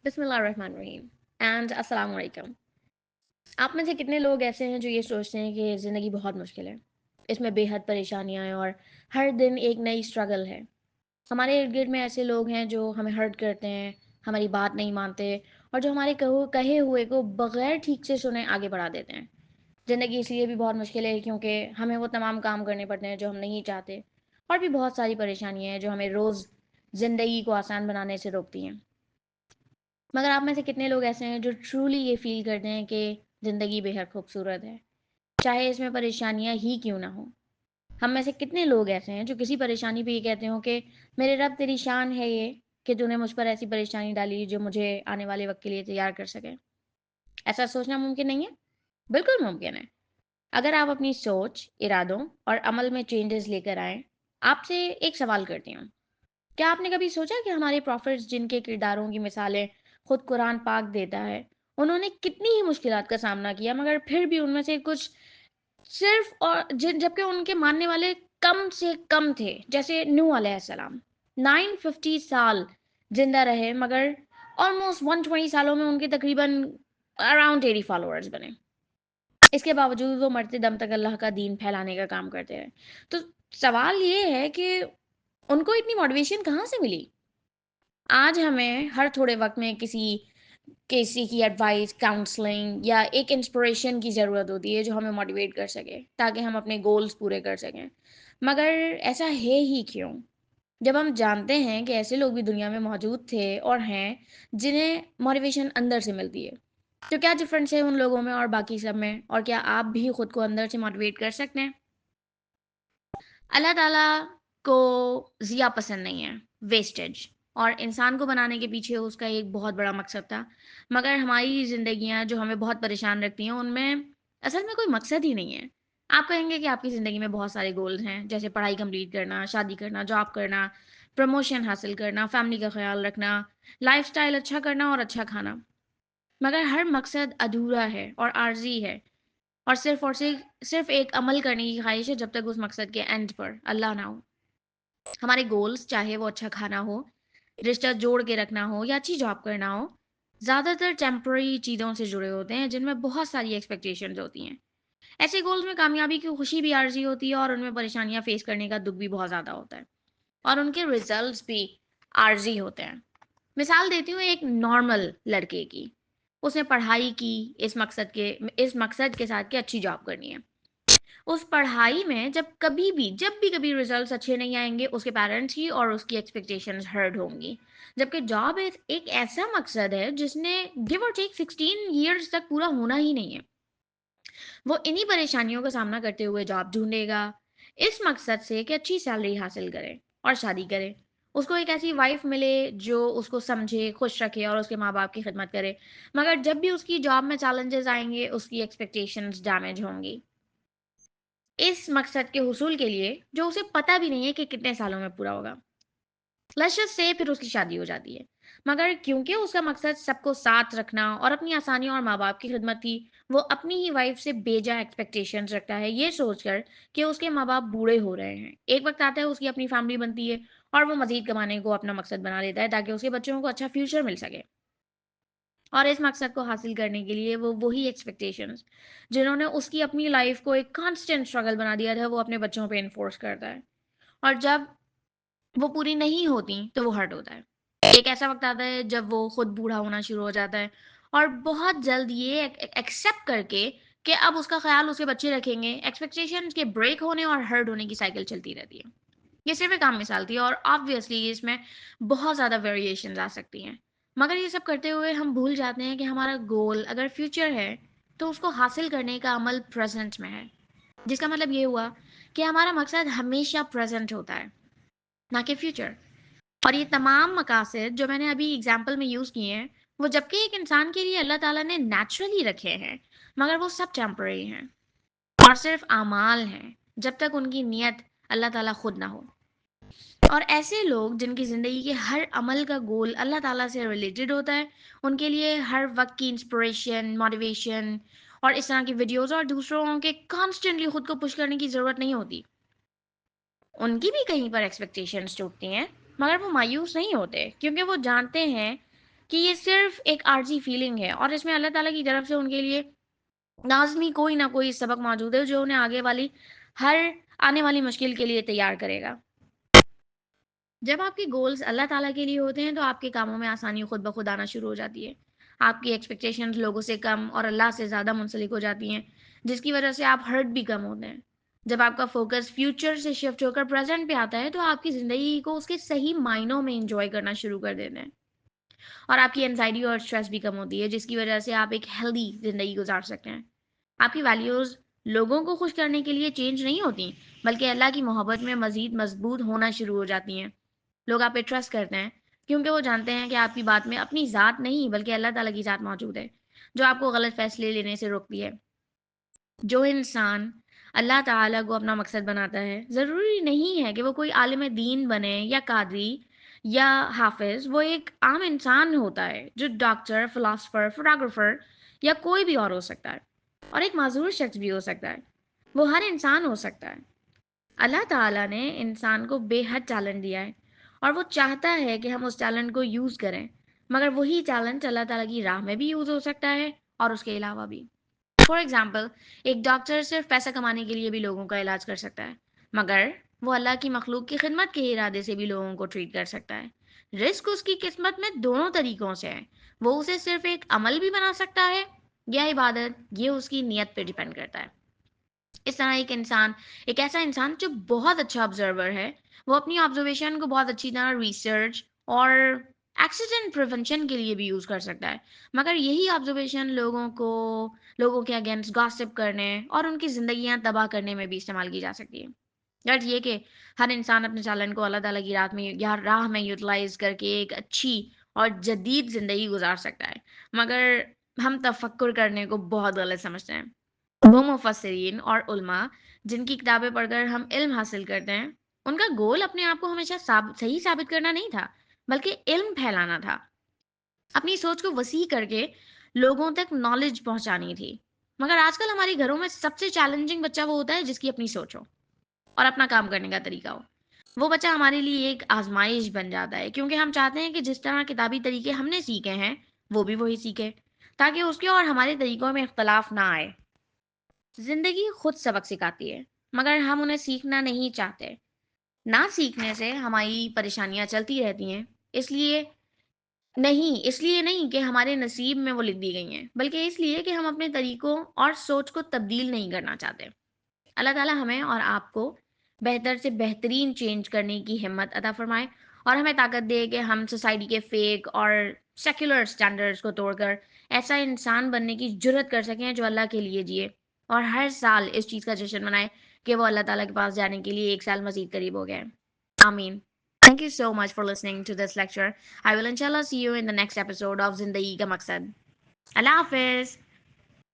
बिस्मिल्लाहिर्रहमानिर्रहीम एंड अस्सलाम वालेकुम। आप में से कितने लोग ऐसे हैं जो ये सोचते हैं कि ज़िंदगी बहुत मुश्किल है, इसमें बेहद परेशानियां हैं और हर दिन एक नई स्ट्रगल है। हमारे इर्द गिर्द में ऐसे लोग हैं जो हमें हर्ट करते हैं, हमारी बात नहीं मानते और जो हमारे कहे हुए को बगैर ठीक से सुने आगे बढ़ा देते हैं। ज़िंदगी इसलिए भी बहुत मुश्किल है क्योंकि हमें वो तमाम काम करने पड़ते हैं जो हम नहीं चाहते, और भी बहुत सारी परेशानियां हैं जो हमें रोज़ ज़िंदगी को आसान बनाने से रोकती हैं। मगर आप में से कितने लोग ऐसे हैं जो ट्रूली ये फील करते हैं कि ज़िंदगी बेहद खूबसूरत है, चाहे इसमें परेशानियां ही क्यों ना हो। हम में से कितने लोग ऐसे हैं जो किसी परेशानी पे ये कहते हो कि मेरे रब तेरी शान है ये कि तूने मुझ पर ऐसी परेशानी डाली जो मुझे आने वाले वक्त के लिए तैयार कर सके। ऐसा सोचना मुमकिन नहीं है? बिल्कुल मुमकिन है, अगर आप अपनी सोच, इरादों और अमल में चेंजेस लेकर आए। आपसे एक सवाल करती हूँ, क्या आपने कभी सोचा कि हमारे प्रॉफिट्स जिनके किरदारों की मिसालें खुद कुरान पाक देता है, उन्होंने कितनी ही मुश्किलात का सामना किया मगर फिर भी उनमें से कुछ सिर्फ और जिन जबकि उनके मानने वाले कम से कम थे, जैसे नूह अलैहिस्सलाम 950 साल जिंदा रहे मगर ऑलमोस्ट 120 सालों में उनके तकरीबन अराउंड 80 फॉलोअर्स बने। इसके बावजूद वो मरते दम तक अल्लाह का दीन फैलाने का काम करते रहे। तो सवाल ये है कि उनको इतनी मोटिवेशन कहाँ से मिली? आज हमें हर थोड़े वक्त में किसी किसी की एडवाइस, काउंसलिंग या एक इंस्पिरेशन की ज़रूरत होती है जो हमें मोटिवेट कर सके ताकि हम अपने गोल्स पूरे कर सकें। मगर ऐसा है ही क्यों? जब हम जानते हैं कि ऐसे लोग भी दुनिया में मौजूद थे और हैं जिन्हें मोटिवेशन अंदर से मिलती है, तो क्या डिफरेंस है उन लोगों में और बाकी सब में, और क्या आप भी खुद को अंदर से मोटिवेट कर सकते हैं? अल्लाह ताला को ज़िया पसंद नहीं है, वेस्टेज। और इंसान को बनाने के पीछे उसका एक बहुत बड़ा मकसद था। मगर हमारी ज़िंदगियाँ जो हमें बहुत परेशान रखती हैं, उनमें असल में कोई मकसद ही नहीं है। आप कहेंगे कि आपकी ज़िंदगी में बहुत सारे गोल्स हैं, जैसे पढ़ाई कंप्लीट करना, शादी करना, जॉब करना, प्रमोशन हासिल करना, फैमिली का ख्याल रखना, लाइफस्टाइल अच्छा करना और अच्छा खाना। मगर हर मकसद अधूरा है और आर्जी है, और सिर्फ एक अमल करने की ख्वाहिश है जब तक उस मकसद के एंड पर अल्लाह ना हो। हमारे गोल्स, चाहे वो अच्छा खाना हो, रिश्ता जोड़ के रखना हो या अच्छी जॉब करना हो, ज़्यादातर टेम्पररी चीज़ों से जुड़े होते हैं जिनमें बहुत सारी एक्सपेक्टेशंस होती हैं। ऐसे गोल्स में कामयाबी की खुशी भी आर्जी होती है और उनमें परेशानियां फेस करने का दुख भी बहुत ज़्यादा होता है, और उनके रिजल्ट्स भी आर्जी होते हैं। मिसाल देती हूँ एक नॉर्मल लड़के की। उसने पढ़ाई की इस मकसद के साथ कि अच्छी जॉब करनी है। उस पढ़ाई में जब भी कभी रिजल्ट्स अच्छे नहीं आएंगे, उसके पेरेंट्स की और उसकी एक्सपेक्टेशंस हर्ट होंगी। जबकि जॉब एक ऐसा मकसद है जिसने गिव और टेक 16 ईयर्स तक पूरा होना ही नहीं है। वो इन्हीं परेशानियों का सामना करते हुए जॉब ढूंढेगा, इस मकसद से कि अच्छी सैलरी हासिल करे और शादी करे, उसको एक ऐसी वाइफ मिले जो उसको समझे, खुश रखे और उसके माँ बाप की खिदमत करे। मगर जब भी उसकी जॉब में चैलेंजेस आएंगे, उसकी एक्सपेक्टेशंस डैमेज होंगी, इस मकसद के हुसूल के लिए जो उसे पता भी नहीं है कि कितने सालों में पूरा होगा। लेट्स जस्ट से फिर उसकी शादी हो जाती है। मगर क्योंकि उसका मकसद सबको साथ रखना और अपनी आसानियों और माँ बाप की खिदमत थी, वो अपनी ही वाइफ से बेजा एक्सपेक्टेशंस रखता है, ये सोचकर कि उसके माँ बाप बूढ़े हो रहे हैं। एक वक्त आता है उसकी अपनी फैमिली बनती है और वो मजीद कमाने को अपना मकसद बना लेता है ताकि उसके बच्चों को अच्छा फ्यूचर मिल सके। और इस मकसद को हासिल करने के लिए वो वही एक्सपेक्टेशंस जिन्होंने उसकी अपनी लाइफ को एक कांस्टेंट स्ट्रगल बना दिया था, वो अपने बच्चों पे इन्फोर्स करता है। और जब वो पूरी नहीं होती तो वो हर्ट होता है। एक ऐसा वक्त आता है जब वो खुद बूढ़ा होना शुरू हो जाता है और बहुत जल्द ये एक्सेप्ट करके कि अब उसका ख्याल उसके बच्चे रखेंगे, एक्सपेक्टेशंस के ब्रेक होने और हर्ट होने की साइकिल चलती रहती है। ये सिर्फ एक आम मिसाल थी और ऑब्वियसली इसमें बहुत ज़्यादा वेरिएशंस आ सकती हैं। मगर ये सब करते हुए हम भूल जाते हैं कि हमारा गोल अगर फ्यूचर है तो उसको हासिल करने का अमल प्रेजेंट में है। जिसका मतलब ये हुआ कि हमारा मकसद हमेशा प्रेजेंट होता है, ना कि फ्यूचर। और ये तमाम मकासद जो मैंने अभी एग्जाम्पल में यूज़ किए हैं, वो जबकि एक इंसान के लिए अल्लाह ताला ने नेचुरली रखे हैं, मगर वो सब टेम्पररी हैं और सिर्फ आमाल हैं जब तक उनकी नीयत अल्लाह ताला खुद ना हो। और ऐसे लोग जिनकी ज़िंदगी के हर अमल का गोल अल्लाह ताला से रिलेटेड होता है, उनके लिए हर वक्त की इंस्पिरेशन, मोटिवेशन और इस तरह की वीडियोस और दूसरों के कॉन्स्टेंटली खुद को पुश करने की ज़रूरत नहीं होती। उनकी भी कहीं पर एक्सपेक्टेशंस टूटती हैं, मगर वो मायूस नहीं होते क्योंकि वो जानते हैं کہ یہ صرف ایک عارضی فیلنگ ہے اور اس میں اللہ تعالیٰ کی طرف سے ان کے لیے لازمی کوئی نہ کوئی سبق موجود ہے جو انہیں آگے والی ہر آنے والی مشکل کے لیے تیار کرے گا۔ جب آپ کے گولز اللہ تعالیٰ کے لیے ہوتے ہیں تو آپ کے کاموں میں آسانی خود بخود آنا شروع ہو جاتی ہے۔ آپ کی ایکسپیکٹیشنز لوگوں سے کم اور اللہ سے زیادہ منسلک ہو جاتی ہیں، جس کی وجہ سے آپ ہرٹ بھی کم ہوتے ہیں۔ جب آپ کا فوکس فیوچر سے شفٹ ہو کر پریزنٹ پہ آتا ہے تو آپ کی زندگی کو اس کے صحیح معنوں میں انجوائے کرنا شروع کر دیتے ہیں، اور آپ کی انزائٹی اور اسٹریس بھی کم ہوتی ہے، جس کی وجہ سے آپ ایک ہیلدی زندگی گزار سکتے ہیں۔ آپ کی ویلیوز لوگوں کو خوش کرنے کے لیے چینج نہیں ہوتی، بلکہ اللہ کی محبت میں مزید مضبوط ہونا شروع ہو جاتی ہیں۔ لوگ آپ پہ ٹرسٹ کرتے ہیں کیونکہ وہ جانتے ہیں کہ آپ کی بات میں اپنی ذات نہیں بلکہ اللہ تعالیٰ کی ذات موجود ہے، جو آپ کو غلط فیصلے لینے سے روکتی ہے۔ جو انسان اللہ تعالیٰ کو اپنا مقصد بناتا ہے، ضروری نہیں ہے کہ وہ کوئی عالم دین بنے یا قادری یا حافظ، وہ ایک عام انسان ہوتا ہے جو ڈاکٹر، فلاسفر، فوٹوگرافر یا کوئی بھی اور ہو سکتا ہے، اور ایک معذور شخص بھی ہو سکتا ہے۔ وہ ہر انسان ہو سکتا ہے۔ اللہ تعالیٰ نے انسان کو بے حد ٹیلنٹ دیا ہے اور وہ چاہتا ہے کہ ہم اس ٹیلنٹ کو یوز کریں، مگر وہی ٹیلنٹ اللہ تعالیٰ کی راہ میں بھی یوز ہو سکتا ہے اور اس کے علاوہ بھی۔ فار ایگزامپل، ایک ڈاکٹر صرف پیسہ کمانے کے لیے بھی لوگوں کا علاج کر سکتا ہے، مگر وہ اللہ کی مخلوق کی خدمت کے ارادے سے بھی لوگوں کو ٹریٹ کر سکتا ہے۔ رزق اس کی قسمت میں دونوں طریقوں سے ہے، وہ اسے صرف ایک عمل بھی بنا سکتا ہے یا عبادت، یہ اس کی نیت پہ ڈیپینڈ کرتا ہے۔ اس طرح ایک ایسا انسان جو بہت اچھا آبزرور ہے، وہ اپنی آبزرویشن کو بہت اچھی طرح ریسرچ اور ایکسیڈنٹ پریونشن کے لیے بھی یوز کر سکتا ہے، مگر یہی آبزرویشن لوگوں کے اگینسٹ گاسپ کرنے اور ان کی زندگیاں تباہ کرنے میں بھی استعمال کی جا سکتی ہے۔ غرض یہ کہ ہر انسان اپنے ٹیلنٹ کو اللہ تعالیٰ کی راہ میں یوٹیلائز کر کے ایک اچھی اور جدید زندگی گزار سکتا ہے، مگر ہم تفکر کرنے کو بہت غلط سمجھتے ہیں۔ وہ مفسرین اور علماء جن کی کتابیں پڑھ کر ہم علم حاصل کرتے ہیں، ان کا گول اپنے آپ کو ہمیشہ صحیح ثابت کرنا نہیں تھا، بلکہ علم پھیلانا تھا، اپنی سوچ کو وسیع کر کے لوگوں تک نالج پہنچانی تھی۔ مگر آج کل ہمارے گھروں میں سب سے چیلنجنگ بچہ وہ ہوتا ہے جس کی اپنی سوچ ہو اور اپنا کام کرنے کا طریقہ ہو۔ وہ بچہ ہمارے لیے ایک آزمائش بن جاتا ہے، کیونکہ ہم چاہتے ہیں کہ جس طرح کتابی طریقے ہم نے سیکھے ہیں وہ بھی وہی سیکھے، تاکہ اس کے اور ہمارے طریقوں میں اختلاف نہ آئے۔ زندگی خود سبق سکھاتی ہے، مگر ہم انہیں سیکھنا نہیں چاہتے۔ نہ سیکھنے سے ہماری پریشانیاں چلتی رہتی ہیں، اس لیے نہیں کہ ہمارے نصیب میں وہ لکھ دی گئی ہیں، بلکہ اس لیے کہ ہم اپنے طریقوں اور سوچ کو تبدیل نہیں کرنا چاہتے۔ اللہ تعالیٰ ہمیں اور آپ کو بہتر سے بہترین چینج کرنے کی ہمت عطا فرمائے، اور ہمیں طاقت دے کہ ہم سوسائٹی کے فیک اور سیکولر سٹینڈرڈز کو توڑ کر ایسا انسان بننے کی جرت کر سکیں جو اللہ کے لیے جیے، اور ہر سال اس چیز کا جشن منائے کہ وہ اللہ تعالیٰ کے پاس جانے کے لیے ایک سال مزید قریب ہو گئے۔ آمین۔ Thank you so much for listening to this lecture. I will inshallah see you in the next episode of Zindagi Ka Maqsad. اللہ حافظ۔